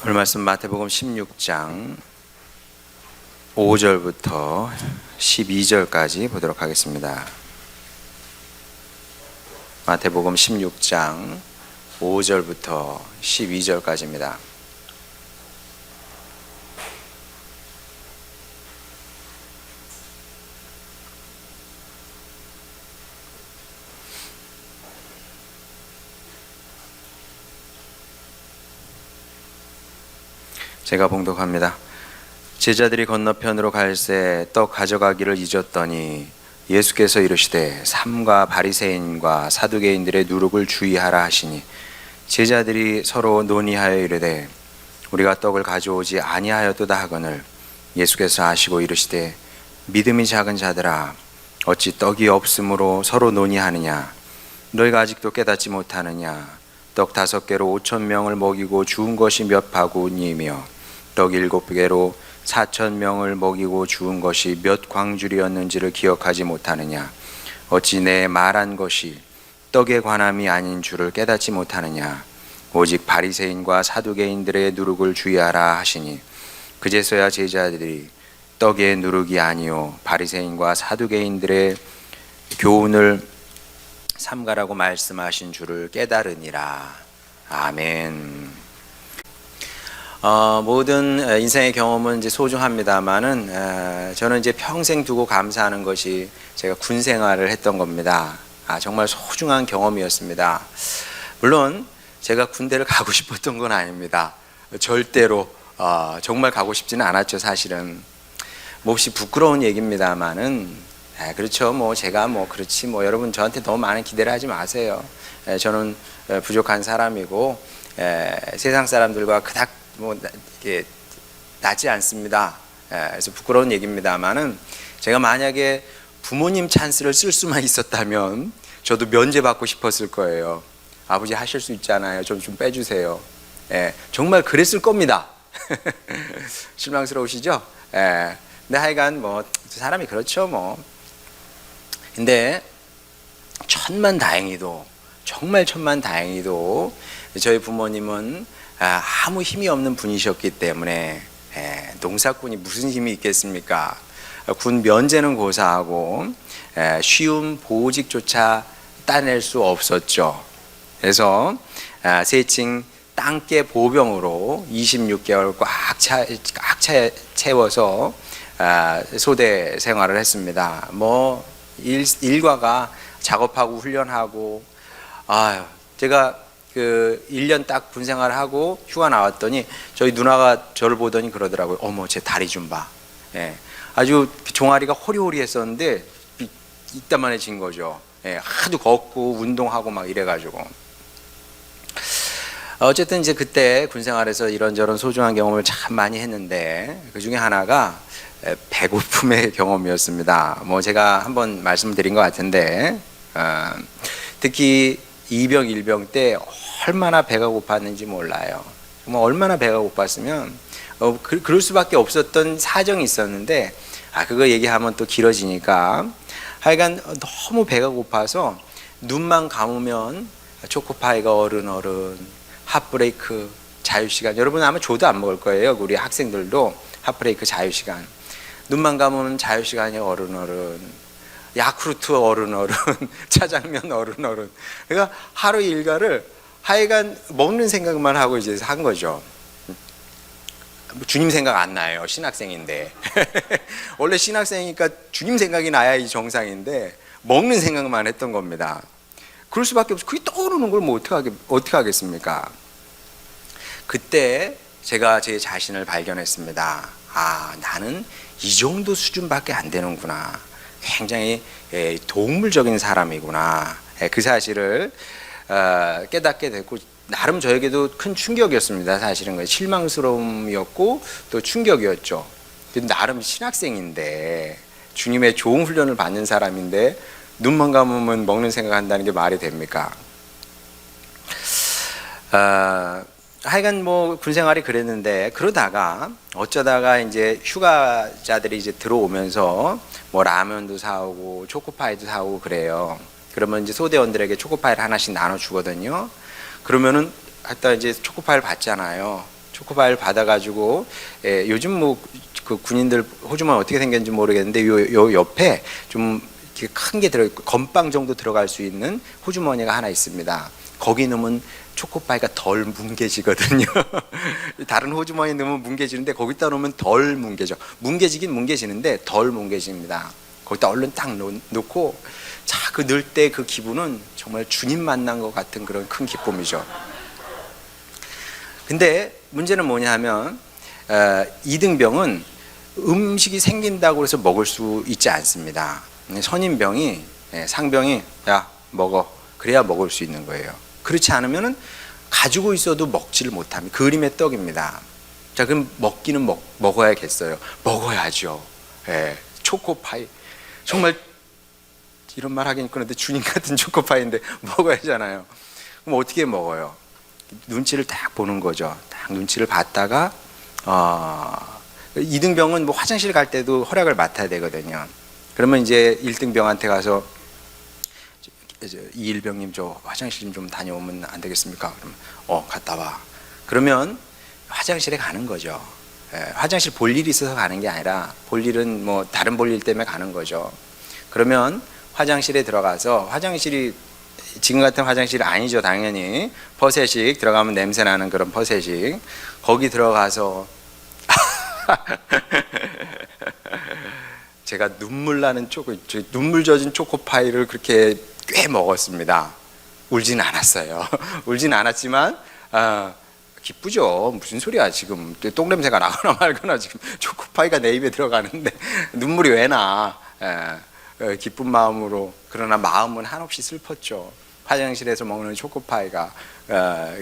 오늘 말씀 마태복음 16장 5절부터 12절까지 보도록 하겠습니다. 마태복음 16장 5절부터 12절까지입니다. 제가 봉독합니다. 제자들이 건너편으로 갈새 떡 가져가기를 잊었더니 예수께서 이르시되 삼가 바리새인과 사두개인들의 누룩을 주의하라 하시니 제자들이 서로 논의하여 이르되 우리가 떡을 가져오지 아니하였도다 하거늘 예수께서 아시고 이르시되 믿음이 작은 자들아 어찌 떡이 없으므로 서로 논의하느냐 너희가 아직도 깨닫지 못하느냐 떡 5개로 5,000명을 먹이고 주운 것이 몇 바구니이며 떡 7개로 4,000명을 먹이고 주운 것이 몇 광줄이었는지를 기억하지 못하느냐 어찌 내 말한 것이 떡에 관함이 아닌 줄을 깨닫지 못하느냐 오직 바리새인과 사두개인들의 누룩을 주의하라 하시니 그제서야 제자들이 떡의 누룩이 아니요 바리새인과 사두개인들의 교훈을 삼가라고 말씀하신 줄을 깨달으니라. 아멘. 모든 인생의 경험은 이제 소중합니다만은 저는 이제 평생 두고 감사하는 것이 제가 군 생활을 했던 겁니다. 정말 소중한 경험이었습니다. 물론 제가 군대를 가고 싶었던 건 아닙니다. 절대로 정말 가고 싶지는 않았죠. 사실은 몹시 부끄러운 얘기입니다만은 그렇죠. 제가 그렇지 여러분 저한테 너무 많은 기대를 하지 마세요. 저는 부족한 사람이고 세상 사람들과 그닥 이게 나지 않습니다. 그래서 부끄러운 얘기입니다만은 제가 만약에 부모님 찬스를 쓸 수만 있었다면 저도 면제받고 싶었을 거예요. 아버지 하실 수 있잖아요. 좀 빼주세요. 정말 그랬을 겁니다. 실망스러우시죠? 근데 하여간 사람이 그렇죠. 근데 천만다행히도 정말 천만다행히도 저희 부모님은 아무 힘이 없는 분이셨기 때문에 농사꾼이 무슨 힘이 있겠습니까? 군 면제는 고사하고 쉬운 보직조차 따낼 수 없었죠. 그래서 세칭 땅개 보병으로 26개월 꽉 채워서 소대 생활을 했습니다. 일과가 작업하고 훈련하고 제가 1년 딱 군생활을 하고 휴가 나왔더니 저희 누나가 저를 보더니 그러더라고요. 어머 제 다리 좀 봐. 아주 종아리가 호리호리했었는데 이따만해진 거죠. 하도 걷고 운동하고 막 이래가지고 어쨌든 이제 그때 군생활에서 이런저런 소중한 경험을 참 많이 했는데 그 중에 하나가 배고픔의 경험이었습니다. 제가 한번 말씀을 드린 것 같은데 특히 2병 1병 때 얼마나 배가 고팠는지 몰라요. 얼마나 배가 고팠으면 그럴 수밖에 없었던 사정이 있었는데 그거 얘기하면 또 길어지니까 하여간 너무 배가 고파서 눈만 감으면 초코파이가 어른 핫브레이크 자유시간 여러분 아마 줘도 안 먹을 거예요. 우리 학생들도 핫브레이크 자유시간 눈만 감으면 자유시간이 어른 야쿠르트 어른 짜장면 어른 그러니까 하루 일과를 하여간 먹는 생각만 하고 이제 한 거죠. 주님 생각 안 나요. 신학생인데 원래 신학생이니까 주님 생각이 나야 이 정상인데 먹는 생각만 했던 겁니다. 그럴 수밖에 없어. 그게 떠오르는 걸 어떻게 하겠습니까? 그때 제가 제 자신을 발견했습니다. 나는 이 정도 수준밖에 안 되는구나. 굉장히 동물적인 사람이구나. 그 사실을 깨닫게 됐고 나름 저에게도 큰 충격이었습니다. 사실은 실망스러움이었고 또 충격이었죠. 나름 신학생인데 주님의 좋은 훈련을 받는 사람인데 눈만 감으면 먹는 생각한다는 게 말이 됩니까? 하여간 군생활이 그랬는데 그러다가 어쩌다가 이제 휴가자들이 이제 들어오면서 라면도 사오고 초코파이도 사오고 그래요. 그러면 이제 소대원들에게 초코파이를 하나씩 나눠 주거든요. 그러면은 갖다 이제 초코파이를 받잖아요. 초코파이를 받아가지고 요즘 뭐 그 군인들 호주머니 어떻게 생겼는지 모르겠는데 요 옆에 좀 큰 게 건빵 정도 들어갈 수 있는 호주머니가 하나 있습니다. 거기 넣으면 초코파이가 덜 뭉개지거든요. 다른 호주머니 넣으면 뭉개지는데 거기다 넣으면 덜 뭉개져. 뭉개지긴 뭉개지는데 덜 뭉개집니다. 거기다 얼른 딱 놓고 자, 그 넣을 때 그 기분은 정말 주님 만난 것 같은 그런 큰 기쁨이죠. 근데 문제는 뭐냐 하면 이등병은 음식이 생긴다고 해서 먹을 수 있지 않습니다. 선임병이 상병이 야 먹어 그래야 먹을 수 있는 거예요. 그렇지 않으면은 가지고 있어도 먹지를 못합니다. 그림의 떡입니다. 자, 그럼 먹기는 먹어야겠어요. 먹어야죠. 초코파이 정말 이런 말 하긴 그런데 주님 같은 초코파이인데 먹어야잖아요. 그럼 어떻게 먹어요? 눈치를 딱 보는 거죠. 딱 눈치를 봤다가 이등병은 뭐 화장실 갈 때도 허락을 맡아야 되거든요. 그러면 이제 1등병한테 가서 2일병님 저 화장실 좀 다녀오면 안 되겠습니까? 그러면 갔다 와. 그러면 화장실에 가는 거죠. 화장실 볼 일이 있어서 가는 게 아니라 볼 일은 뭐 다른 볼 일 때문에 가는 거죠. 그러면 화장실에 들어가서 화장실이 지금 같은 화장실이 아니죠. 당연히 퍼셋식 들어가면 냄새 나는 그런 퍼셋식 거기 들어가서 제가 눈물 나는 눈물 젖은 초코파이를 그렇게 꽤 먹었습니다. 울진 않았어요. 울진 않았지만 기쁘죠. 무슨 소리야 지금 똥냄새가 나거나 말거나 지금 초코파이가 내 입에 들어가는데 눈물이 왜 나. 기쁜 마음으로. 그러나 마음은 한없이 슬펐죠. 화장실에서 먹는 초코파이가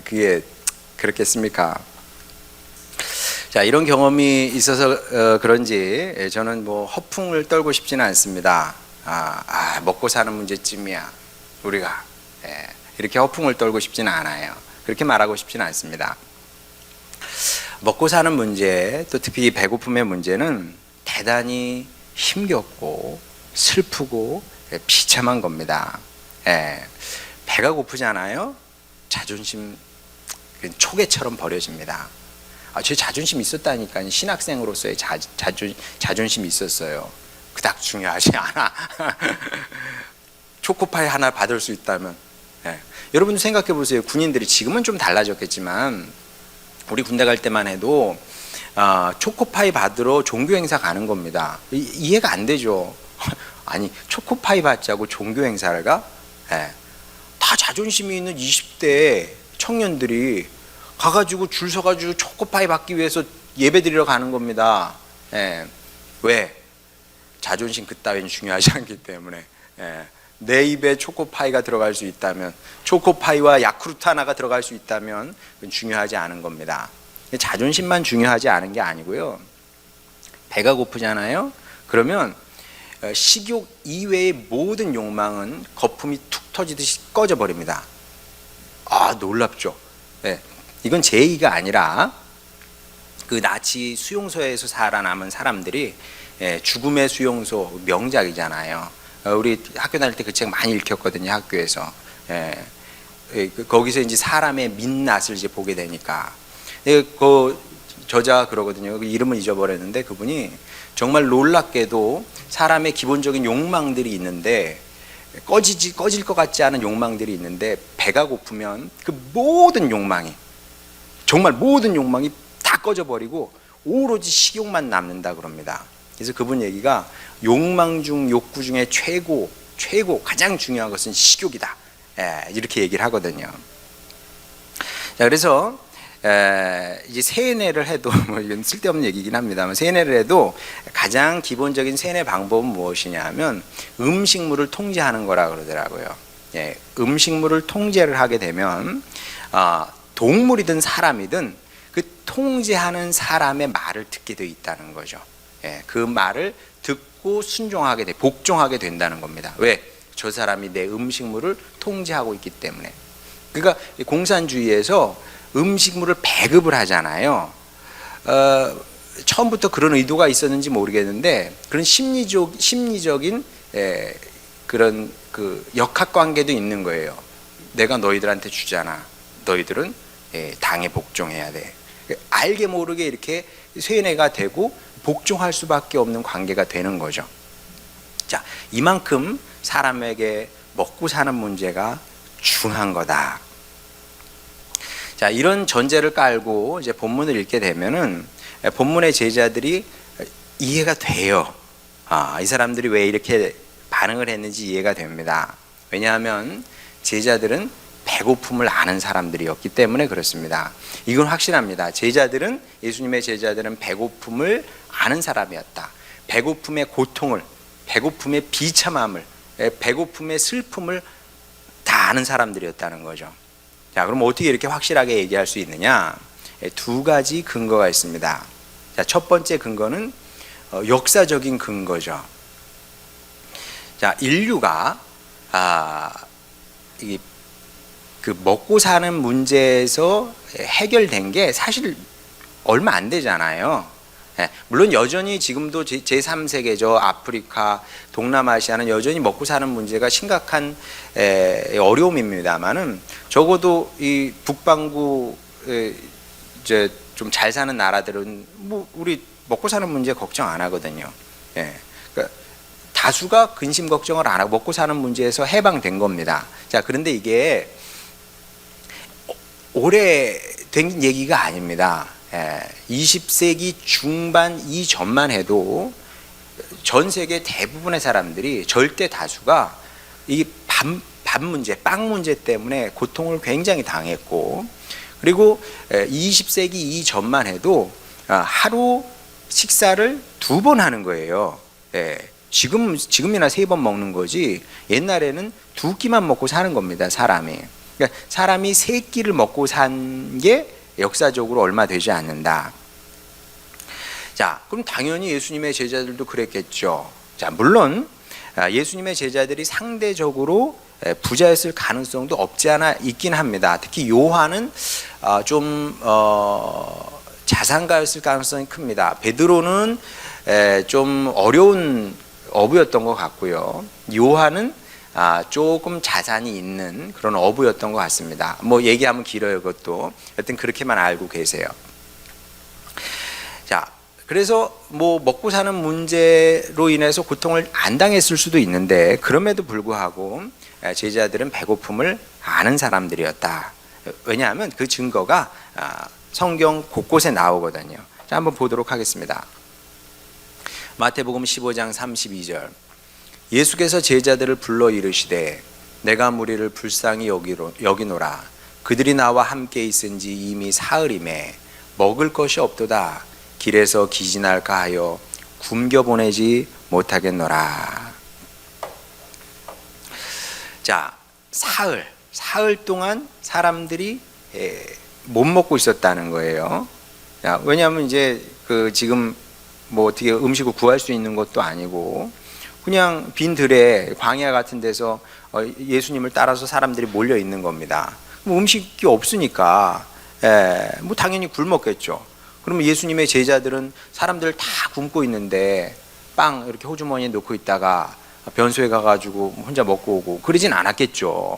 그게 그렇겠습니까? 자, 이런 경험이 있어서 그런지 저는 뭐 허풍을 떨고 싶지는 않습니다. 먹고 사는 문제쯤이야 우리가 이렇게 허풍을 떨고 싶지는 않아요. 그렇게 말하고 싶지는 않습니다. 먹고 사는 문제, 또 특히 배고픔의 문제는 대단히 힘겹고 슬프고 비참한 겁니다. 배가 고프잖아요. 자존심 초계처럼 버려집니다. 제 자존심 있었다니까요. 신학생으로서의 자존심이 있었어요. 그닥 중요하지 않아. 초코파이 하나 받을 수 있다면. 여러분도 생각해 보세요. 군인들이 지금은 좀 달라졌겠지만 우리 군대 갈 때만 해도 초코파이 받으러 종교행사 가는 겁니다. 이해가 안 되죠. 아니 초코파이 받자고 종교행사를 가? 다 자존심이 있는 20대 청년들이 가가지고 줄 서가지고 초코파이 받기 위해서 예배 드리러 가는 겁니다. 왜? 자존심 그따위는 중요하지 않기 때문에. 내 입에 초코파이가 들어갈 수 있다면, 초코파이와 야쿠르트 하나가 들어갈 수 있다면 그건 중요하지 않은 겁니다. 자존심만 중요하지 않은 게 아니고요. 배가 고프잖아요. 그러면 식욕 이외의 모든 욕망은 거품이 툭 터지듯이 꺼져 버립니다. 놀랍죠. 이건 제 얘기가 아니라 그 나치 수용소에서 살아남은 사람들이 죽음의 수용소 명작이잖아요. 우리 학교 다닐 때 그 책 많이 읽혔거든요. 학교에서. 거기서 이제 사람의 민낯을 이제 보게 되니까. 그 저자가 그러거든요. 그 이름은 잊어버렸는데 그분이 정말 놀랍게도 사람의 기본적인 욕망들이 있는데 꺼질 것 같지 않은 욕망들이 있는데 배가 고프면 그 모든 욕망이 정말 모든 욕망이 다 꺼져버리고 오로지 식욕만 남는다 그럽니다. 그래서 그분 얘기가 욕망 중 욕구 중에 최고 가장 중요한 것은 식욕이다. 이렇게 얘기를 하거든요. 자, 그래서 이제 세뇌를 해도 뭐 이건 쓸데없는 얘기긴 합니다만 세뇌를 해도 가장 기본적인 세뇌 방법은 무엇이냐면 음식물을 통제하는 거라 그러더라고요. 음식물을 통제를 하게 되면 동물이든 사람이든 그 통제하는 사람의 말을 듣게 되어 있다는 거죠. 그 말을 듣고 순종하게 복종하게 된다는 겁니다. 왜? 저 사람이 내 음식물을 통제하고 있기 때문에. 그러니까 공산주의에서 음식물을 배급을 하잖아요. 처음부터 그런 의도가 있었는지 모르겠는데 그런 심리적인 그런 그 역학관계도 있는 거예요. 내가 너희들한테 주잖아. 너희들은 당에 복종해야 돼. 알게 모르게 이렇게 쇠뇌가 되고 복종할 수밖에 없는 관계가 되는 거죠. 자, 이만큼 사람에게 먹고 사는 문제가 중요한 거다. 자, 이런 전제를 깔고 이제 본문을 읽게 되면은 본문의 제자들이 이해가 돼요. 이 사람들이 왜 이렇게 반응을 했는지 이해가 됩니다. 왜냐하면 제자들은 배고픔을 아는 사람들이었기 때문에 그렇습니다. 이건 확실합니다. 예수님의 제자들은 배고픔을 아는 사람이었다. 배고픔의 고통을, 배고픔의 비참함을, 배고픔의 슬픔을 다 아는 사람들이었다는 거죠. 자, 그럼 어떻게 이렇게 확실하게 얘기할 수 있느냐? 두 가지 근거가 있습니다. 자, 첫 번째 근거는 역사적인 근거죠. 자, 인류가 그 먹고 사는 문제에서 해결된 게 사실 얼마 안 되잖아요. 물론 여전히 지금도 제3세계죠. 아프리카, 동남아시아는 여전히 먹고 사는 문제가 심각한 어려움입니다만은 적어도 이 북반구 이제 좀 잘 사는 나라들은 뭐 우리 먹고 사는 문제 걱정 안 하거든요. 그러니까 다수가 근심 걱정을 안 하고 먹고 사는 문제에서 해방된 겁니다. 자, 그런데 이게 오래된 얘기가 아닙니다. 20세기 중반 이전만 해도 전 세계 대부분의 사람들이 절대 다수가 이 밥 문제, 빵 문제 때문에 고통을 굉장히 당했고, 그리고 20세기 이전만 해도 하루 식사를 2번 하는 거예요. 지금이나 3번 먹는 거지 옛날에는 2끼만 먹고 사는 겁니다. 사람이. 그러니까 사람이 3끼를 먹고 산 게 역사적으로 얼마 되지 않는다. 자, 그럼 당연히 예수님의 제자들도 그랬겠죠. 자, 물론 예수님의 제자들이 상대적으로 부자였을 가능성도 없지 않아 있긴 합니다. 특히 요한은 좀 자산가였을 가능성이 큽니다. 베드로는 좀 어려운 어부였던 것 같고요. 요한은 조금 자산이 있는 그런 어부였던 것 같습니다. 뭐 얘기하면 길어요, 그것도. 여튼 그렇게만 알고 계세요. 자, 그래서 뭐 먹고 사는 문제로 인해서 고통을 안 당했을 수도 있는데, 그럼에도 불구하고 제자들은 배고픔을 아는 사람들이었다. 왜냐하면 그 증거가 성경 곳곳에 나오거든요. 자, 한번 보도록 하겠습니다. 마태복음 15장 32절. 예수께서 제자들을 불러 이르시되 내가 무리를 불쌍히 여기노라. 그들이 나와 함께 있은지 이미 사흘이매 먹을 것이 없도다. 길에서 기진할까 하여 굶겨 보내지 못하겠노라. 자, 사흘 동안 사람들이 못 먹고 있었다는 거예요. 자, 왜냐하면 이제 지금 뭐 어떻게 음식을 구할 수 있는 것도 아니고 그냥 빈 들에 광야 같은 데서 예수님을 따라서 사람들이 몰려 있는 겁니다. 뭐 음식이 없으니까 뭐 당연히 굶었겠죠. 그러면 예수님의 제자들은 사람들 다 굶고 있는데 빵 이렇게 호주머니에 넣고 있다가 변소에 가가지고 혼자 먹고 오고 그러진 않았겠죠.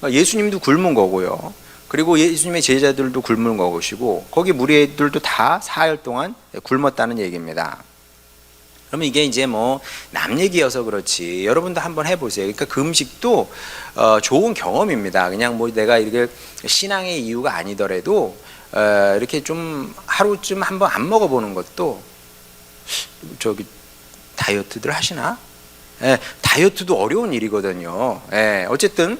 예수님도 굶은 거고요. 그리고 예수님의 제자들도 굶은 것이고 거기 무리들도 다 사흘 동안 굶었다는 얘기입니다. 그러면 이게 이제 뭐 남 얘기여서 그렇지 여러분도 한번 해보세요. 그러니까 그 음식도 좋은 경험입니다. 그냥 뭐 내가 이렇게 신앙의 이유가 아니더라도 이렇게 좀 하루쯤 한번 안 먹어보는 것도 저기 다이어트들 하시나? 다이어트도 어려운 일이거든요. 어쨌든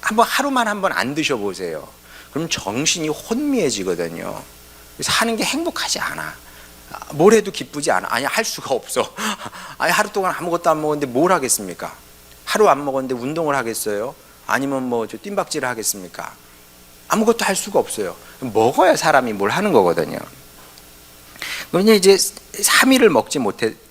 한번 하루만 한번 안 드셔보세요. 그럼 정신이 혼미해지거든요. 사는 게 행복하지 않아. 뭘 해도 기쁘지 않아. 아니 할 수가 없어. 아니 하루 동안 아무것도 안 먹었는데 뭘 하겠습니까? 하루 안 먹었는데 운동을 하겠어요? 아니면 뭐 저 뜀박질을 하겠습니까? 아무것도 할 수가 없어요. 먹어야 사람이 뭘 하는 거거든요. 그러니 이제 3일을 먹지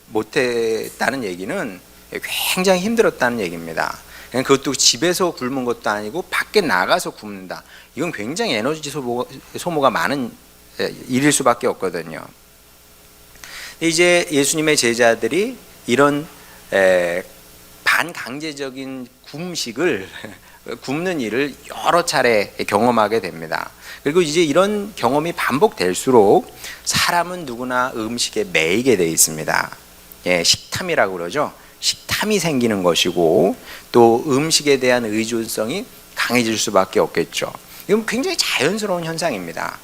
못했다는 얘기는 굉장히 힘들었다는 얘기입니다. 그것도 집에서 굶은 것도 아니고 밖에 나가서 굶는다. 이건 굉장히 에너지 소모가 많은 일일 수밖에 없거든요. 이제 예수님의 제자들이 이런 반강제적인 굶식을 굽는 일을 여러 차례 경험하게 됩니다. 그리고 이제 이런 경험이 반복될수록 사람은 누구나 음식에 매이게 돼 있습니다. 예, 식탐이라고 그러죠. 식탐이 생기는 것이고 또 음식에 대한 의존성이 강해질 수밖에 없겠죠. 이건 굉장히 자연스러운 현상입니다.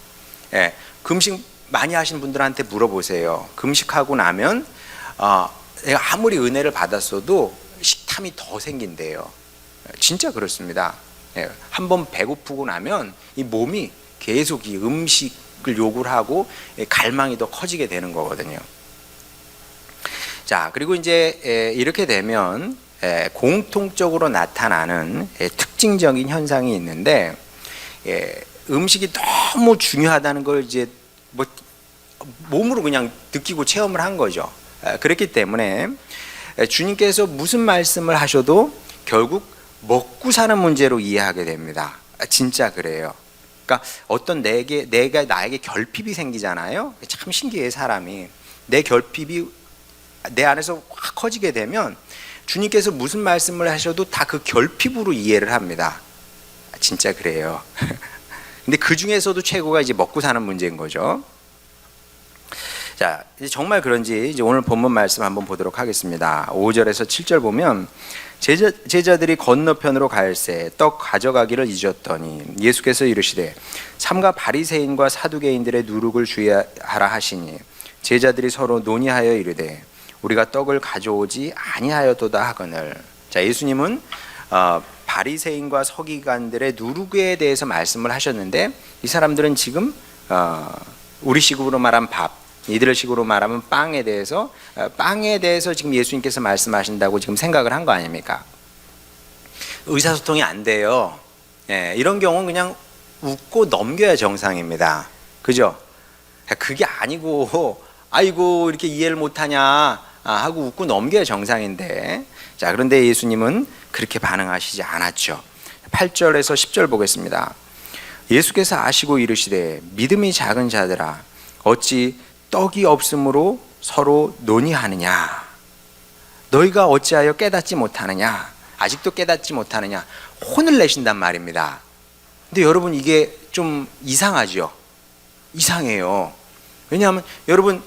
예, 금식 많이 하신 분들한테 물어보세요. 금식하고 나면 내가 아무리 은혜를 받았어도 식탐이 더 생긴대요. 진짜 그렇습니다. 예, 한번 배고프고 나면 이 몸이 계속 이 음식을 요구를 하고 갈망이 더 커지게 되는 거거든요. 자, 그리고 이제 이렇게 되면 공통적으로 나타나는 특징적인 현상이 있는데, 음식이 너무 중요하다는 걸 이제 뭐 몸으로 그냥 느끼고 체험을 한 거죠. 그렇기 때문에 주님께서 무슨 말씀을 하셔도 결국 먹고 사는 문제로 이해하게 됩니다. 진짜 그래요. 그러니까 어떤 내가 나에게 결핍이 생기잖아요. 참 신기해, 사람이. 내 결핍이 내 안에서 확 커지게 되면 주님께서 무슨 말씀을 하셔도 다 그 결핍으로 이해를 합니다. 진짜 그래요. 근데 그 중에서도 최고가 이제 먹고 사는 문제인 거죠. 자, 이제 정말 그런지 이제 오늘 본문 말씀 한번 보도록 하겠습니다. 5절에서 7절 보면 제자들이 건너편으로 갈새 떡 가져가기를 잊었더니 예수께서 이르시되 삼가 바리새인과 사두개인들의 누룩을 주의하라 하시니 제자들이 서로 논의하여 이르되 우리가 떡을 가져오지 아니하였도다 하거늘. 자, 예수님은 바리새인과 서기관들의 누룩에 대해서 말씀을 하셨는데 이 사람들은 지금 우리식으로 말하면 밥, 이들식으로 말하면 빵에 대해서 지금 예수님께서 말씀하신다고 지금 생각을 한 거 아닙니까? 의사소통이 안 돼요. 예, 이런 경우는 그냥 웃고 넘겨야 정상입니다. 그죠? 그게 아니고 아이고 이렇게 이해를 못하냐 하고 웃고 넘겨야 정상인데, 자, 그런데 예수님은 그렇게 반응하시지 않았죠. 8절에서 10절 보겠습니다. 예수께서 아시고 이르시되 믿음이 작은 자들아 어찌 떡이 없으므로 서로 논의하느냐. 너희가 어찌하여 깨닫지 못하느냐. 아직도 깨닫지 못하느냐. 혼을 내신단 말입니다. 근데 여러분 이게 좀 이상하죠. 이상해요. 왜냐하면 여러분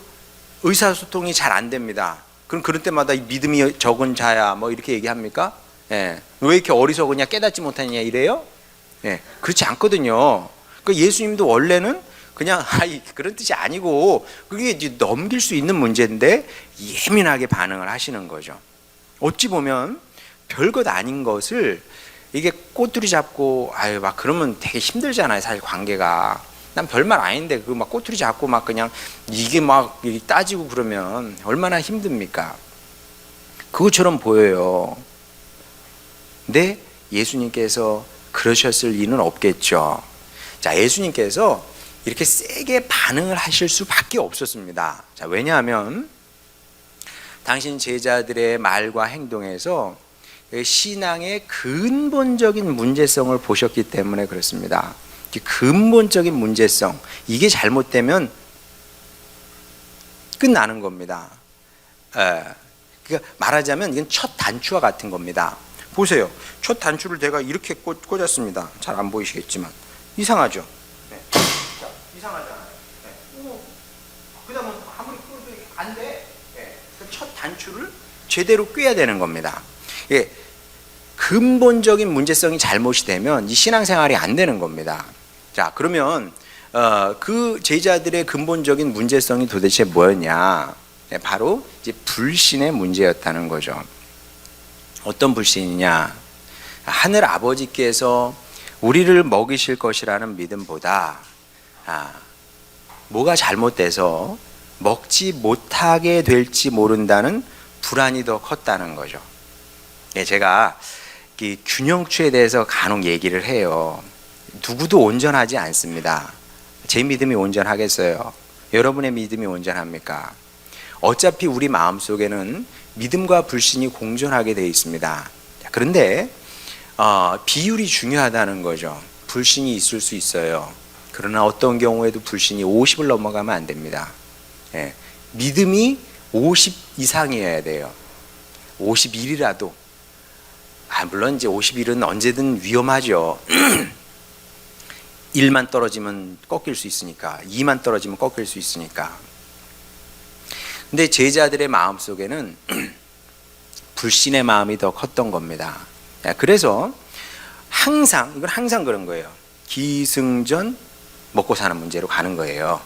의사소통이 잘 안 됩니다. 그럼 그런 때마다 믿음이 적은 자야 뭐 이렇게 얘기합니까? 예. 왜 이렇게 어리석으냐, 깨닫지 못하느냐 이래요? 예. 그렇지 않거든요. 그 예수님도 원래는 그냥 그런 뜻이 아니고 그게 이제 넘길 수 있는 문제인데 예민하게 반응을 하시는 거죠. 어찌 보면 별것 아닌 것을 이게 꼬투리 잡고 막 그러면 되게 힘들잖아요. 사실 관계가. 난 별말 아닌데 그 막 꼬투리 잡고 막 그냥 이게 막 따지고 그러면 얼마나 힘듭니까? 그것처럼 보여요. 근데 예수님께서 그러셨을 리는 없겠죠. 자, 예수님께서 이렇게 세게 반응을 하실 수밖에 없었습니다. 자, 왜냐하면 당신 제자들의 말과 행동에서 신앙의 근본적인 문제성을 보셨기 때문에 그렇습니다. 근본적인 문제성, 이게 잘못되면 끝나는 겁니다. 그러니까 말하자면 이건 첫 단추와 같은 겁니다. 보세요. 첫 단추를 제가 이렇게 꽂았습니다. 잘 안 보이시겠지만 이상하죠? 네. 자, 이상하잖아요. 네. 그 다음은 아무리 꽂아도 안 돼. 네. 첫 단추를 제대로 꿰야 되는 겁니다. 예. 근본적인 문제성이 잘못이 되면 이 신앙생활이 안 되는 겁니다. 자, 그러면 그 제자들의 근본적인 문제성이 도대체 뭐였냐? 네, 바로 이제 불신의 문제였다는 거죠. 어떤 불신이냐? 하늘 아버지께서 우리를 먹이실 것이라는 믿음보다 뭐가 잘못돼서 먹지 못하게 될지 모른다는 불안이 더 컸다는 거죠. 예, 제가 이 균형추에 대해서 간혹 얘기를 해요. 누구도 온전하지 않습니다. 제 믿음이 온전하겠어요? 여러분의 믿음이 온전합니까? 어차피 우리 마음속에는 믿음과 불신이 공존하게 되어 있습니다. 그런데 비율이 중요하다는 거죠. 불신이 있을 수 있어요. 그러나 어떤 경우에도 불신이 50을 넘어가면 안 됩니다. 예, 믿음이 50 이상이어야 돼요. 51이라도 물론 이제 50일은 언제든 위험하죠. 1만 떨어지면 꺾일 수 있으니까, 2만 떨어지면 꺾일 수 있으니까. 근데 제자들의 마음 속에는 불신의 마음이 더 컸던 겁니다. 그래서 이건 항상 그런 거예요. 기승전 먹고 사는 문제로 가는 거예요.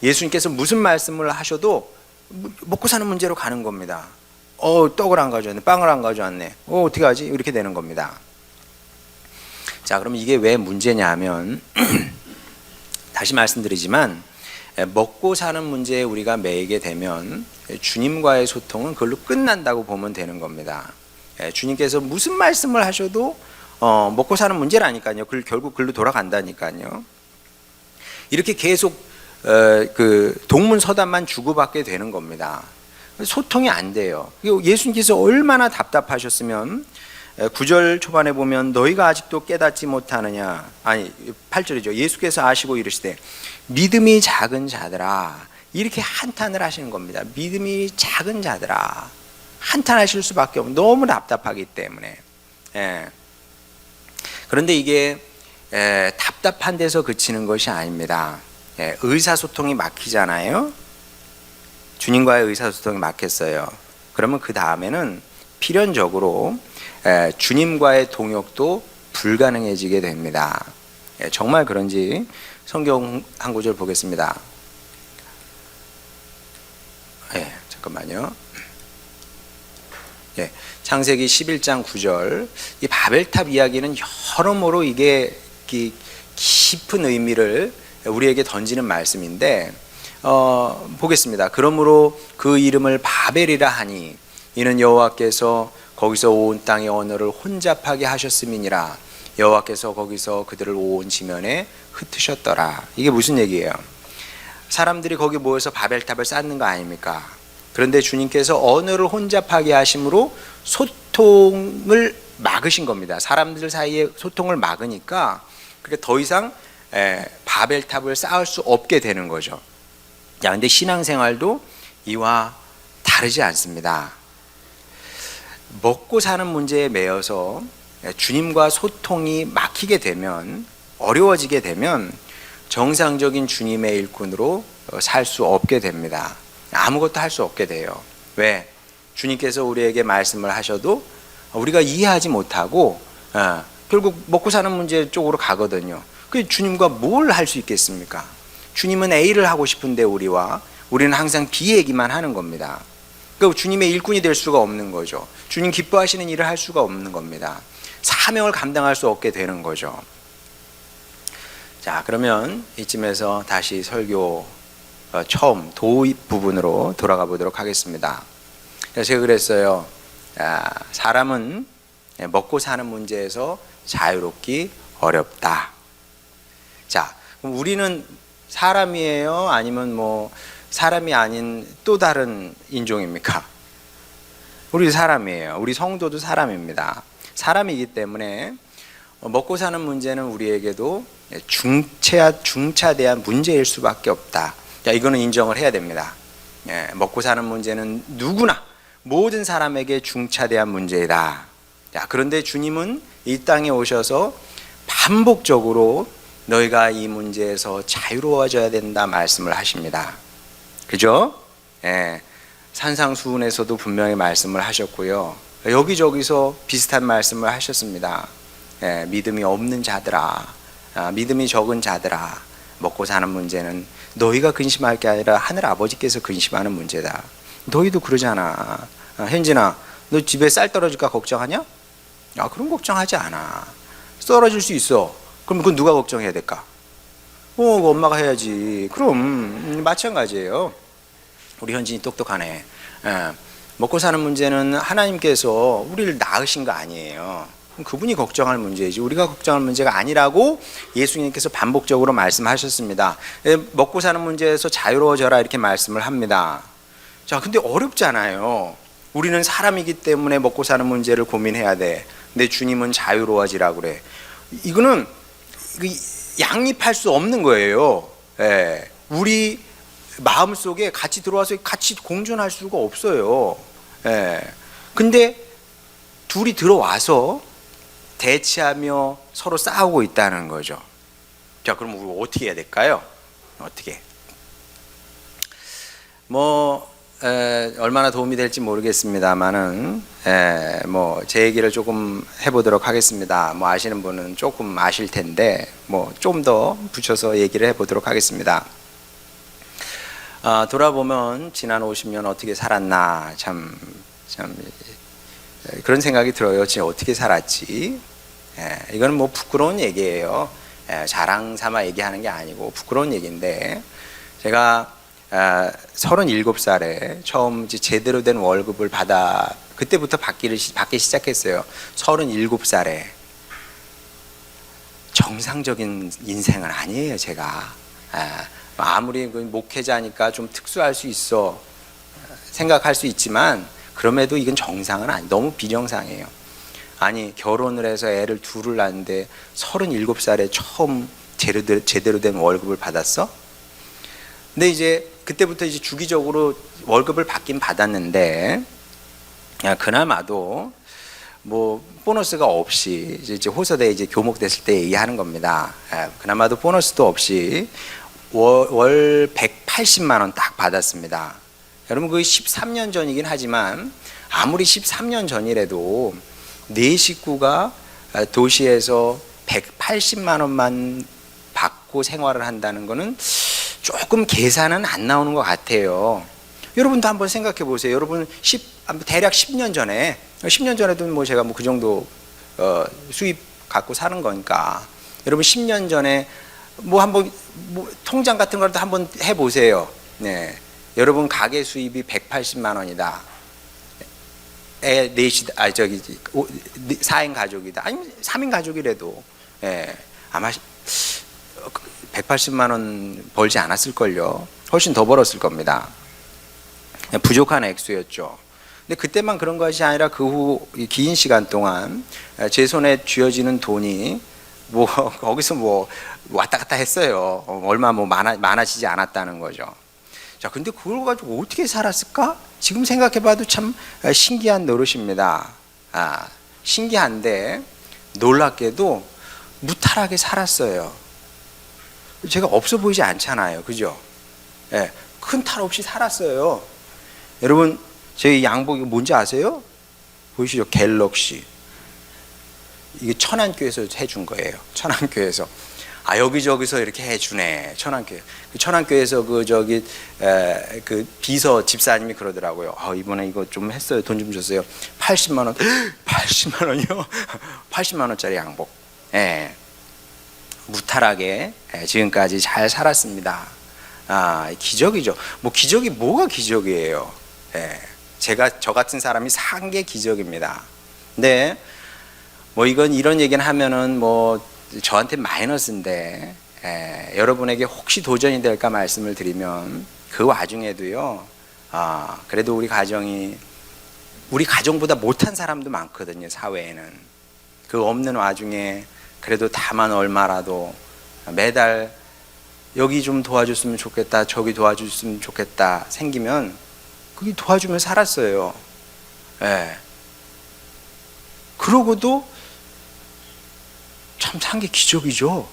예수님께서 무슨 말씀을 하셔도 먹고 사는 문제로 가는 겁니다. 떡을 안 가져왔네, 빵을 안 가져왔네, 어떻게 하지? 이렇게 되는 겁니다. 자, 그럼 이게 왜 문제냐 하면 다시 말씀드리지만 먹고 사는 문제에 우리가 매이게 되면 주님과의 소통은 그걸로 끝난다고 보면 되는 겁니다. 주님께서 무슨 말씀을 하셔도 먹고 사는 문제라니까요. 결국 글로 돌아간다니까요. 이렇게 계속 그 동문서답만 주고받게 되는 겁니다. 소통이 안 돼요. 예수님께서 얼마나 답답하셨으면 9절 초반에 보면 너희가 아직도 깨닫지 못하느냐, 8절이죠. 예수께서 아시고 이르시되 믿음이 작은 자들아, 이렇게 한탄을 하시는 겁니다. 믿음이 작은 자들아, 한탄하실 수밖에 없는, 너무 답답하기 때문에. 그런데 이게 답답한 데서 그치는 것이 아닙니다. 의사소통이 막히잖아요. 주님과의 의사소통이 막혔어요. 그러면 그 다음에는 필연적으로 주님과의 동역도 불가능해지게 됩니다. 정말 그런지 성경 한 구절 보겠습니다. 잠깐만요. 창세기 11장 9절. 이 바벨탑 이야기는 여러모로 이게 깊은 의미를 우리에게 던지는 말씀인데, 보겠습니다. 그러므로 그 이름을 바벨이라 하니 이는 여호와께서 거기서 온 땅의 언어를 혼잡하게 하셨음이니라. 여호와께서 거기서 그들을 온 지면에 흩으셨더라. 이게 무슨 얘기예요? 사람들이 거기 모여서 바벨탑을 쌓는 거 아닙니까? 그런데 주님께서 언어를 혼잡하게 하심으로 소통을 막으신 겁니다. 사람들 사이에 소통을 막으니까 그러니까 더 이상 바벨탑을 쌓을 수 없게 되는 거죠. 근데 신앙생활도 이와 다르지 않습니다. 먹고 사는 문제에 매여서 주님과 소통이 막히게 되면, 어려워지게 되면 정상적인 주님의 일꾼으로 살 수 없게 됩니다. 아무것도 할 수 없게 돼요. 왜? 주님께서 우리에게 말씀을 하셔도 우리가 이해하지 못하고 결국 먹고 사는 문제 쪽으로 가거든요. 그 주님과 뭘 할 수 있겠습니까? 주님은 A를 하고 싶은데 우리는 항상 B 얘기만 하는 겁니다. 그러니까 주님의 일꾼이 될 수가 없는 거죠. 주님 기뻐하시는 일을 할 수가 없는 겁니다. 사명을 감당할 수 없게 되는 거죠. 자, 그러면 이쯤에서 다시 설교 처음 도입 부분으로 돌아가 보도록 하겠습니다. 제가 그랬어요. 사람은 먹고 사는 문제에서 자유롭기 어렵다. 자, 그럼 우리는 사람이에요? 아니면 사람이 아닌 또 다른 인종입니까? 우리 사람이에요. 우리 성도도 사람입니다. 사람이기 때문에 먹고 사는 문제는 우리에게도 중차대한 문제일 수밖에 없다. 자, 이거는 인정을 해야 됩니다. 먹고 사는 문제는 누구나 모든 사람에게 중차대한 문제이다. 자, 그런데 주님은 이 땅에 오셔서 반복적으로 너희가 이 문제에서 자유로워져야 된다 말씀을 하십니다. 그죠? 산상수훈에서도 분명히 말씀을 하셨고요. 여기저기서 비슷한 말씀을 하셨습니다. 믿음이 없는 자들아, 믿음이 적은 자들아, 먹고 사는 문제는 너희가 근심할 게 아니라 하늘 아버지께서 근심하는 문제다. 너희도 그러잖아. 현진아, 너 집에 쌀 떨어질까 걱정하냐? 그럼 걱정하지 않아. 떨어질 수 있어. 그럼 그건 누가 걱정해야 될까? 엄마가 해야지. 그럼 마찬가지예요. 우리 현진이 똑똑하네. 먹고 사는 문제는 하나님께서 우리를 낳으신 거 아니에요. 그분이 걱정할 문제이지 우리가 걱정할 문제가 아니라고 예수님께서 반복적으로 말씀하셨습니다. 먹고 사는 문제에서 자유로워져라 이렇게 말씀을 합니다. 자, 근데 어렵잖아요. 우리는 사람이기 때문에 먹고 사는 문제를 고민해야 돼. 근데 주님은 자유로워지라고 그래. 이거는 양립할 수 없는 거예요. 우리 마음속에 같이 들어와서 같이 공존할 수가 없어요. 근데 둘이 들어와서 대치하며 서로 싸우고 있다는 거죠. 자, 그럼 우리 어떻게 해야 될까요? 어떻게? 얼마나 도움이 될지 모르겠습니다만은, 제 얘기를 조금 해보도록 하겠습니다. 아시는 분은 조금 아실 텐데, 좀 더 붙여서 얘기를 해보도록 하겠습니다. 돌아보면 지난 50년 어떻게 살았나, 참, 그런 생각이 들어요. 지금 어떻게 살았지? 이거는 부끄러운 얘기예요. 자랑 삼아 얘기하는 게 아니고 부끄러운 얘기인데, 제가 37살에 처음 이제 제대로 된 월급을 그때부터 받기 시작했어요. 37살에. 정상적인 인생은 아니에요, 제가. 아무리 목회자니까 좀 특수할 수 있어 생각할 수 있지만, 그럼에도 이건 정상은 아니, 너무 비정상이에요. 아니, 결혼을 해서 애를 둘을 낳는데 37살에 처음 제대로 된 월급을 받았어? 근데 이제 그때부터 이제 주기적으로 월급을 받긴 받았는데, 그나마도 보너스가 없이 이제 호서대 이제 교목됐을 때 얘기하는 겁니다. 그나마도 보너스도 없이 월 180만 원 딱 받았습니다. 여러분, 그게 13년 전이긴 하지만 아무리 13년 전이라도 네 식구가 도시에서 180만 원만 받고 생활을 한다는 거는 조금 계산은 안 나오는 것 같아요. 여러분도 한번 생각해 보세요. 여러분 대략 10년 전에도 제가 그 정도 수입 갖고 사는 거니까, 여러분 10년 전에 한번 통장 같은 걸 한번 해 보세요. 네. 여러분 가계 수입이 180만 원이다. 애 넷이 4인 가족이다. 아니면 3인 가족이라도 아마 180만 원 벌지 않았을걸요. 훨씬 더 벌었을 겁니다. 부족한 액수였죠. 근데 그때만 그런 것이 아니라 그 후 긴 시간 동안 제 손에 쥐어지는 돈이 거기서 왔다 갔다 했어요. 얼마 많아지지 않았다는 거죠. 자, 근데 그걸 가지고 어떻게 살았을까? 지금 생각해봐도 참 신기한 노릇입니다. 신기한데 놀랍게도 무탈하게 살았어요. 제가 없어 보이지 않잖아요, 그죠? 큰 탈 없이 살았어요. 여러분, 제 양복이 뭔지 아세요? 보이시죠? 갤럭시. 이게 천안교에서 해준 거예요. 천안교에서. 여기저기서 이렇게 해주네. 천안교회. 천안교에서 그 비서 집사님이 그러더라고요. 이번에 이거 좀 했어요. 돈 좀 줬어요. 80만 원. 80만 원이요? 80만 원짜리 양복. 무탈하게 지금까지 잘 살았습니다. 기적이죠. 기적이 뭐가 기적이에요? 저 같은 사람이 산 게 기적입니다. 근데 이런 얘기는 하면은 저한테 마이너스인데, 여러분에게 혹시 도전이 될까 말씀을 드리면, 그 와중에도요, 그래도 우리 가정보다 못한 사람도 많거든요, 사회에는. 그 없는 와중에 그래도 다만 얼마라도 매달 여기 좀 도와줬으면 좋겠다, 저기 도와줬으면 좋겠다 생기면 그게 도와주면 살았어요. 그러고도 참 산 게 기적이죠.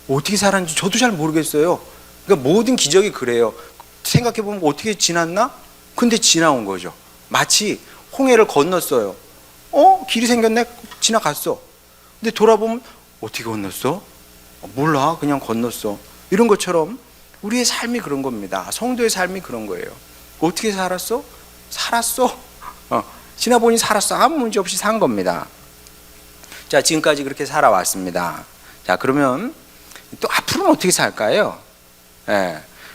어떻게 살았는지 저도 잘 모르겠어요. 그러니까 모든 기적이 그래요. 생각해보면 어떻게 지났나? 근데 지나온 거죠. 마치 홍해를 건넜어요. 길이 생겼네? 지나갔어. 근데 돌아보면 어떻게 건넜어? 몰라, 그냥 건넜어. 이런 것처럼 우리의 삶이 그런 겁니다. 성도의 삶이 그런 거예요. 어떻게 살았어? 살았어. 지나보니 살았어. 아무 문제 없이 산 겁니다. 자, 지금까지 그렇게 살아왔습니다. 자, 그러면 또 앞으로는 어떻게 살까요?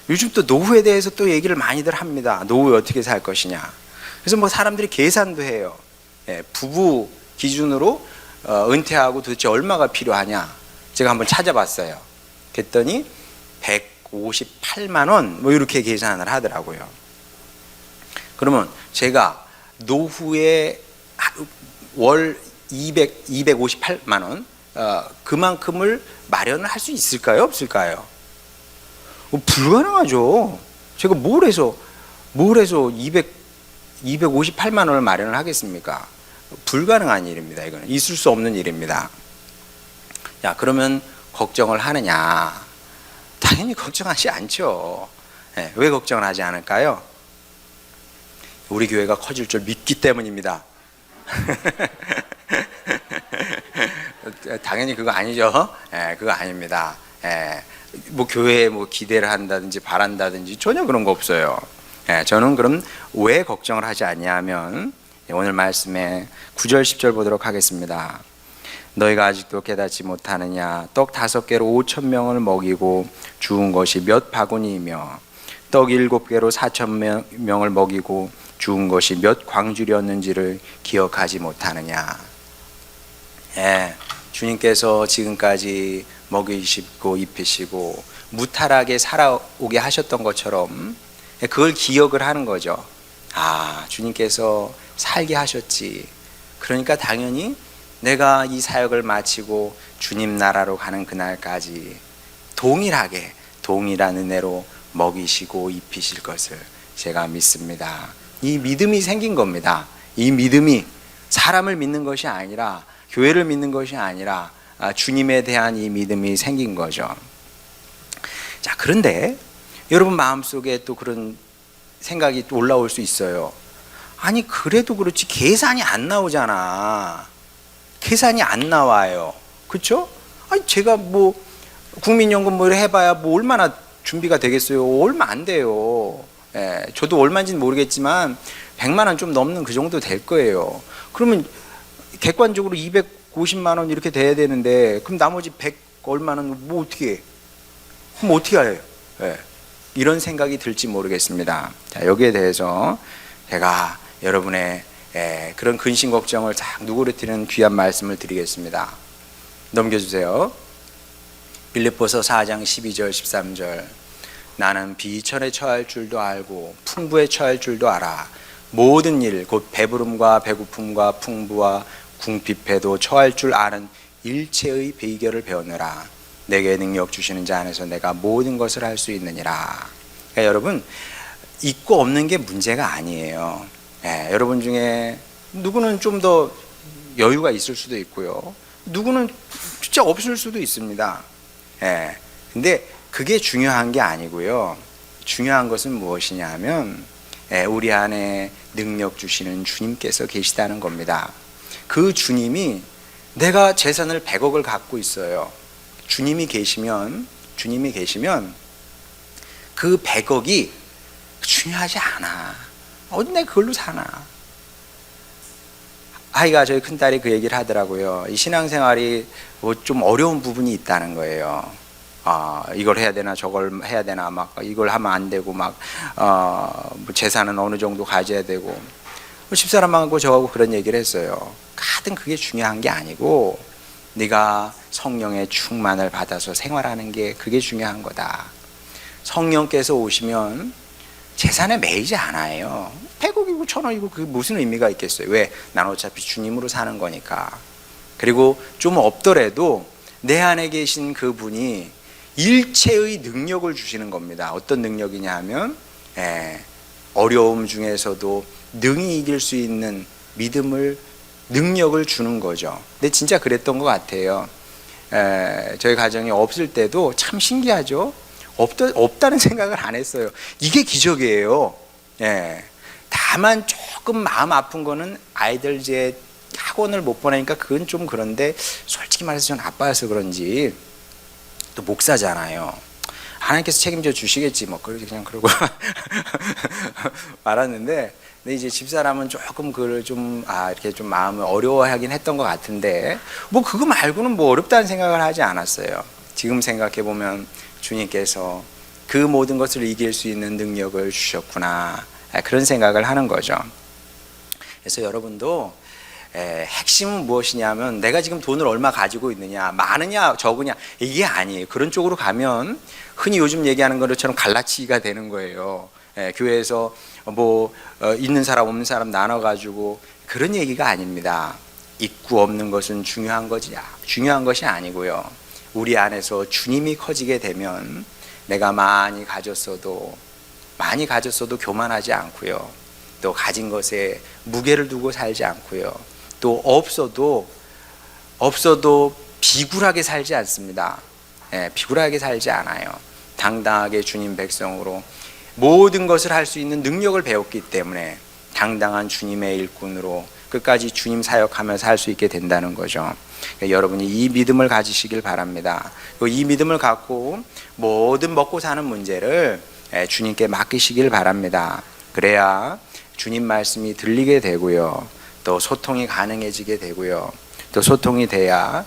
요즘 또 노후에 대해서 또 얘기를 많이들 합니다. 노후에 어떻게 살 것이냐. 그래서 사람들이 계산도 해요. 부부 기준으로 은퇴하고 도대체 얼마가 필요하냐. 제가 한번 찾아봤어요. 그랬더니 158만 원 이렇게 계산을 하더라고요. 그러면 제가 노후에 월 258만 원 그만큼을 마련을 할 수 있을까요? 없을까요? 불가능하죠. 제가 뭘 해서 258만 원을 마련을 하겠습니까? 불가능한 일입니다. 이거는 있을 수 없는 일입니다. 야, 그러면 걱정을 하느냐? 당연히 걱정하지 않죠. 네, 왜 걱정을 하지 않을까요? 우리 교회가 커질 줄 믿기 때문입니다. 당연히 그거 아니죠. 그거 아닙니다. 뭐 교회에 뭐 기대를 한다든지 바란다든지 전혀 그런 거 없어요. 저는 그럼 왜 걱정을 하지 않냐면 오늘 말씀에 9절 10절 보도록 하겠습니다. 너희가 아직도 깨닫지 못하느냐? 떡 5개로 5,000명을 먹이고 주운 것이 몇 바구니이며 떡 7개로 4,000명을 먹이고 주운 것이 몇 광주리였는지를 기억하지 못하느냐? 주님께서 지금까지 먹이시고 입히시고 무탈하게 살아오게 하셨던 것처럼 그걸 기억을 하는 거죠. 아, 주님께서 살게 하셨지. 그러니까 당연히 내가 이 사역을 마치고 주님 나라로 가는 그날까지 동일한 은혜로 먹이시고 입히실 것을 제가 믿습니다. 이 믿음이 생긴 겁니다. 이 믿음이 사람을 믿는 것이 아니라, 교회를 믿는 것이 아니라 주님에 대한 이 믿음이 생긴 거죠. 자, 그런데 여러분 마음속에 또 그런 생각이 또 올라올 수 있어요. 아니, 그래도 그렇지 계산이 안 나오잖아. 계산이 안 나와요. 그렇죠? 아니, 제가 뭐 국민연금 뭐 해봐야 뭐 얼마나 준비가 되겠어요? 얼마 안 돼요. 저도 얼마인지는 모르겠지만 100만 원 좀 넘는 그 정도 될 거예요. 그러면 객관적으로 250만 원 이렇게 돼야 되는데 그럼 나머지 100 얼마는 뭐 어떻게 해? 그럼 어떻게 해요? 이런 생각이 들지 모르겠습니다. 자, 여기에 대해서 제가 여러분의 그런 근심 걱정을 딱 누그러뜨리는 귀한 말씀을 드리겠습니다. 넘겨주세요. 빌립보서 4장 12절 13절. 나는 비천에 처할 줄도 알고 풍부에 처할 줄도 알아. 모든 일 곧 배부름과 배고픔과 풍부와 궁핍해도 처할 줄 아는 일체의 비결을 배우느라. 내게 능력 주시는 자 안에서 내가 모든 것을 할 수 있느니라. 그러니까 여러분, 있고 없는 게 문제가 아니에요. 여러분 중에 누구는 좀 더 여유가 있을 수도 있고요. 누구는 진짜 없을 수도 있습니다. 근데 그게 중요한 게 아니고요. 중요한 것은 무엇이냐 하면 우리 안에 능력 주시는 주님께서 계시다는 겁니다. 그 주님이, 내가 재산을 100억을 갖고 있어요. 주님이 계시면 그 100억이 중요하지 않아. 어디 내가 그걸로 사나. 아이가, 저희 큰딸이 그 얘기를 하더라고요. 이 신앙생활이 뭐 좀 어려운 부분이 있다는 거예요. 이걸 해야 되나 저걸 해야 되나, 막 이걸 하면 안 되고, 막 뭐 재산은 어느 정도 가져야 되고. 집사람하고 저하고 그런 얘기를 했어요. 하여튼 그게 중요한 게 아니고 네가 성령의 충만을 받아서 생활하는 게, 그게 중요한 거다. 성령께서 오시면 재산에 매이지 않아요. 100억이고 1000억이고 그게 무슨 의미가 있겠어요? 왜? 난 어차피 주님으로 사는 거니까. 그리고 좀 없더라도 내 안에 계신 그분이 일체의 능력을 주시는 겁니다. 어떤 능력이냐 하면 어려움 중에서도 능히 이길 수 있는 믿음을, 능력을 주는 거죠. 근데 진짜 그랬던 것 같아요. 저희 가정이 없을 때도 참 신기하죠. 없다는 생각을 안 했어요. 이게 기적이에요. 다만 조금 마음 아픈 거는 아이들 이제 학원을 못 보내니까 그건 좀 그런데, 솔직히 말해서 전 아빠여서 그런지, 또 목사잖아요. 하나님께서 책임져 주시겠지 뭐 그냥 그러고 말았는데, 근데 이제 집사람은 조금 그걸 좀 이렇게 좀 마음을 어려워하긴 했던 것 같은데, 뭐 그거 말고는 뭐 어렵다는 생각을 하지 않았어요. 지금 생각해 보면 주님께서 그 모든 것을 이길 수 있는 능력을 주셨구나, 그런 생각을 하는 거죠. 그래서 여러분도 핵심은 무엇이냐면, 내가 지금 돈을 얼마 가지고 있느냐, 많으냐 적으냐, 이게 아니에요. 그런 쪽으로 가면 흔히 요즘 얘기하는 것처럼 갈라치기가 되는 거예요. 교회에서 뭐 있는 사람 없는 사람 나눠가지고, 그런 얘기가 아닙니다. 있고 없는 것은 중요한 것이 아니고요. 우리 안에서 주님이 커지게 되면 내가 많이 가졌어도 교만하지 않고요. 또 가진 것에 무게를 두고 살지 않고요. 또 없어도 비굴하게 살지 않습니다. 비굴하게 살지 않아요. 당당하게 주님 백성으로 모든 것을 할 수 있는 능력을 배웠기 때문에 당당한 주님의 일꾼으로 끝까지 주님 사역하며 살 수 있게 된다는 거죠. 그러니까 여러분이 이 믿음을 가지시길 바랍니다. 이 믿음을 갖고 모든 먹고 사는 문제를 주님께 맡기시길 바랍니다. 그래야 주님 말씀이 들리게 되고요, 또 소통이 가능해지게 되고요, 또 소통이 돼야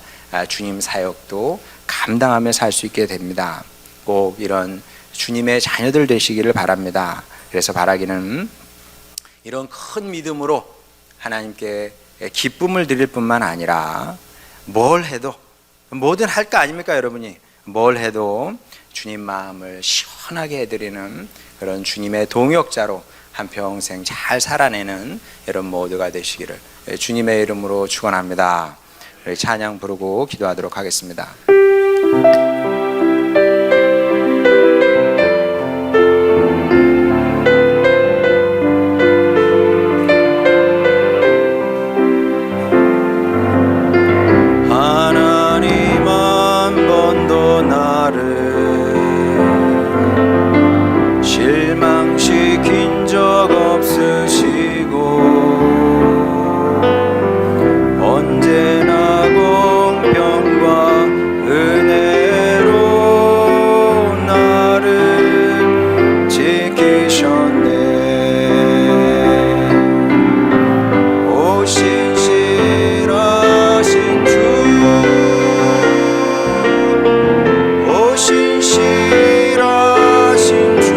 주님 사역도 감당하며 살 수 있게 됩니다. 꼭 이런 주님의 자녀들 되시기를 바랍니다. 그래서 바라기는 이런 큰 믿음으로 하나님께 기쁨을 드릴 뿐만 아니라 뭘 해도, 뭐든 할 거 아닙니까 여러분이? 뭘 해도 주님 마음을 시원하게 해드리는 그런 주님의 동역자로 한평생 잘 살아내는 여러분 모두가 되시기를 주님의 이름으로 축원합니다. 찬양 부르고 기도하도록 하겠습니다. 하나님 한 번도 나를 실망시킨 적 없으시고 언제나 공평과 은혜로 나를 지키셨네. 오 신실하신 주, 오 신실하신 주,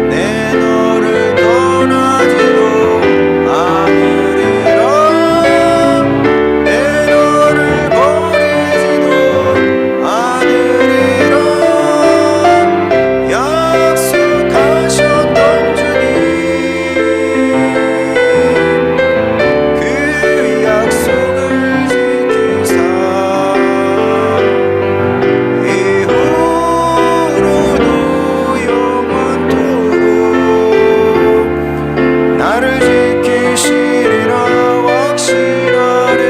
내 너를 떠나지도 않으리라, 내 너를 버리지도 않으리라 약속하셨던 주님, 그 약속을 지키사 이후로도 영원토록 나를 지키시리라 확신하네.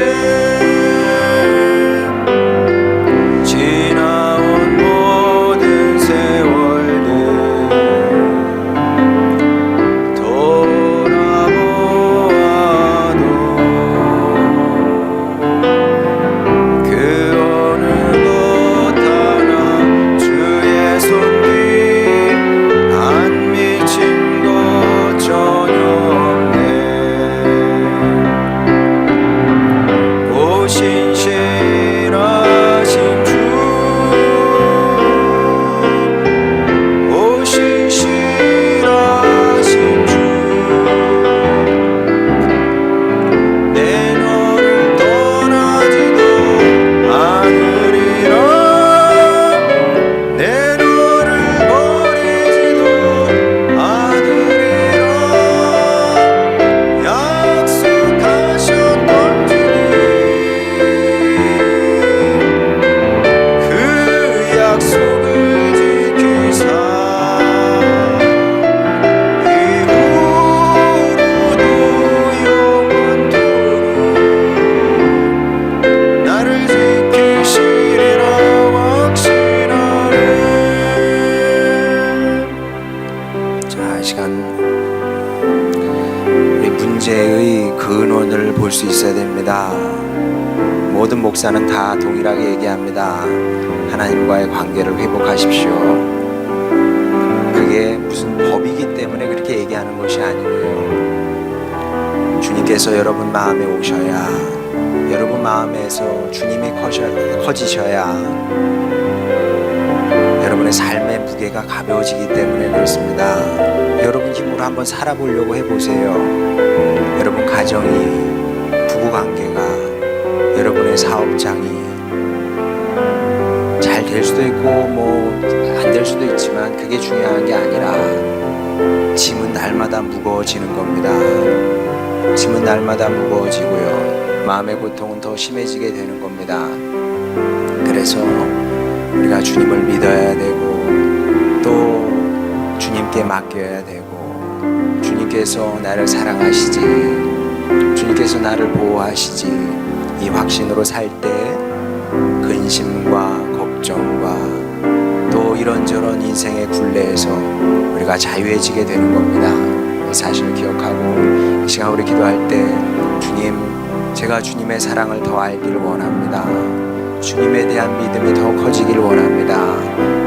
지나온 모든 세월들 돌아보아도 그 어느 것 하나 주의 손뒤 안 미친 것 전혀 없네. 오 신실하신 주, 오 신실하신 주, 내 너를 떠나지도 않으리라, 내 너를 버리지도 않으리라 약속하셨던 주님, 그 약속을 지키사 이후로도 영원토록 나를 지키시리라 확신하네. 자, 이 시간 우리 문제의 근원을 볼 수 있어야 됩니다. 모든 목사는 다 동일하게 얘기합니다. 하나님과의 관계를 회복하십시오. 그게 무슨 법이기 때문에 그렇게 얘기하는 것이 아니고요, 주님께서 여러분 마음에 오셔야, 여러분 마음에서 주님이 커지셔야 여러분의 삶의 무게가 가벼워지기 때문에 그렇습니다. 여러분 힘으로 한번 살아보려고 해보세요. 여러분 가정이, 부부관계가, 여러분의 사업장이 잘 될 수도 있고 뭐 안 될 수도 있지만 그게 중요한 게 아니라 짐은 날마다 무거워지는 겁니다. 짐은 날마다 무거워지고요, 마음의 고통은 더 심해지게 되는 겁니다. 그래서 우리가 주님을 믿어야 되고 또 주님께 맡겨야 되고 주님 주님께서 나를 사랑하시지, 주님께서 나를 보호하시지, 이 확신으로 살 때 근심과 걱정과 또 이런저런 인생의 굴레에서 우리가 자유해지게 되는 겁니다. 이 사실을 기억하고 이 시간 우리 기도할 때 주님, 제가 주님의 사랑을 더 알기를 원합니다. 주님에 대한 믿음이 더 커지길 원합니다.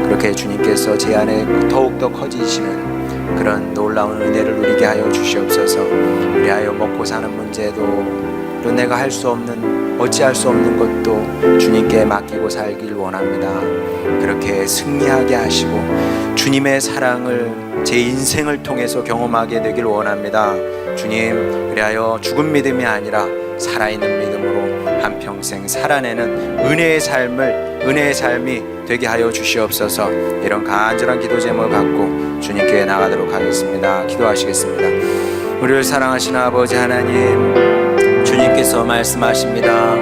그렇게 주님께서 제 안에 더욱더 커지시는 그런 놀라운 은혜를 누리게 하여 주시옵소서. 그리하여 먹고 사는 문제도 또 내가 할 수 없는, 어찌할 수 없는 것도 주님께 맡기고 살길 원합니다. 그렇게 승리하게 하시고 주님의 사랑을 제 인생을 통해서 경험하게 되길 원합니다. 주님, 그리하여 죽은 믿음이 아니라 살아있는 믿음으로 한평생 살아내는 은혜의 삶이 되게 하여 주시옵소서. 이런 간절한 기도 제목을 갖고 주님께 나가도록 하겠습니다. 기도하시겠습니다. 우리를 사랑하시는 아버지 하나님, 주님께서 말씀하십니다.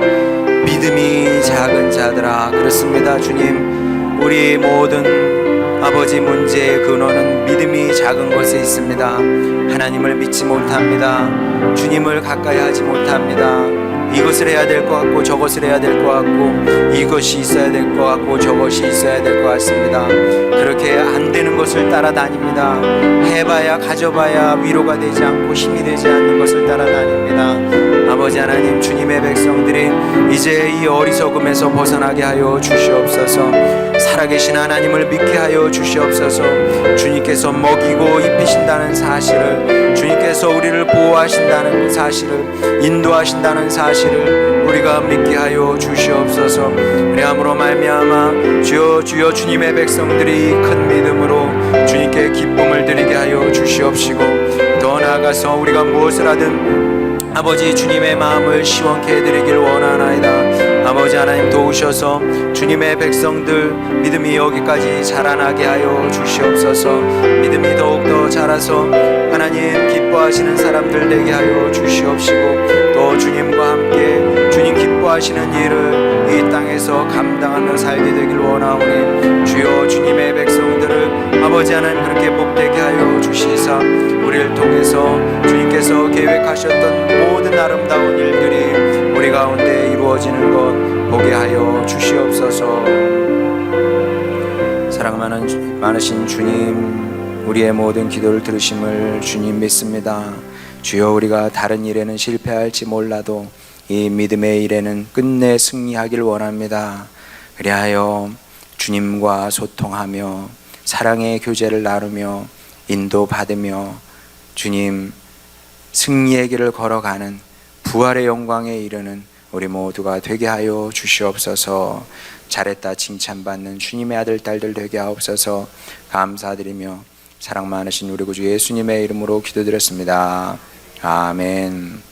믿음이 작은 자들아. 그렇습니다. 주님, 우리 모든 아버지 문제의 근원은 믿음이 작은 것에 있습니다. 하나님을 믿지 못합니다. 주님을 가까이 하지 못합니다. 이것을 해야 될 것 같고 저것을 해야 될 것 같고, 이것이 있어야 될 것 같고 저것이 있어야 될 것 같습니다. 그렇게 안 되는 것을 따라다닙니다. 해봐야 가져봐야 위로가 되지 않고 힘이 되지 않는 것을 따라다닙니다. 아버지 하나님, 주님의 백성들이 이제 이 어리석음에서 벗어나게 하여 주시옵소서. 살아계신 하나님을 믿게 하여 주시옵소서. 주님께서 먹이고 입히신다는 사실을, 주님께서 우리를 보호하신다는 사실을, 인도하신다는 사실을 우리가 믿게 하여 주시옵소서. 그리함으로 말미암아 주여 주님의 백성들이 큰 믿음으로 주님께 기쁨을 드리게 하여 주시옵시고, 더 나아가서 우리가 무엇을 하든 아버지 주님의 마음을 시원케 해드리길 원하나이다. 아버지 하나님, 도우셔서 주님의 백성들 믿음이 여기까지 자라나게 하여 주시옵소서. 믿음이 더욱더 자라서 하나님 기뻐하시는 사람들 되게 하여 주시옵시고, 또 주님과 함께 주님 기뻐하시는 일을 이 땅에서 감당하며 살게 되길 원하오니, 주여 주님의 백성들을 아버지 하나님 그렇게 복되게 하여 주시사 우리를 통해서 주님께서 계획하셨던 모든 아름다운 일들이 우리 가운데 이루어지는 것 보게 하여 주시옵소서. 사랑 많으신 주님, 우리의 모든 기도를 들으심을 주님 믿습니다. 주여, 우리가 다른 일에는 실패할지 몰라도 이 믿음의 일에는 끝내 승리하길 원합니다. 그리하여 주님과 소통하며 사랑의 교제를 나누며 인도받으며 주님 승리의 길을 걸어가는 부활의 영광에 이르는 우리 모두가 되게 하여 주시옵소서. 잘했다 칭찬받는 주님의 아들 딸들 되게 하옵소서. 감사드리며 사랑 많으신 우리 구주 예수님의 이름으로 기도드렸습니다. 아멘.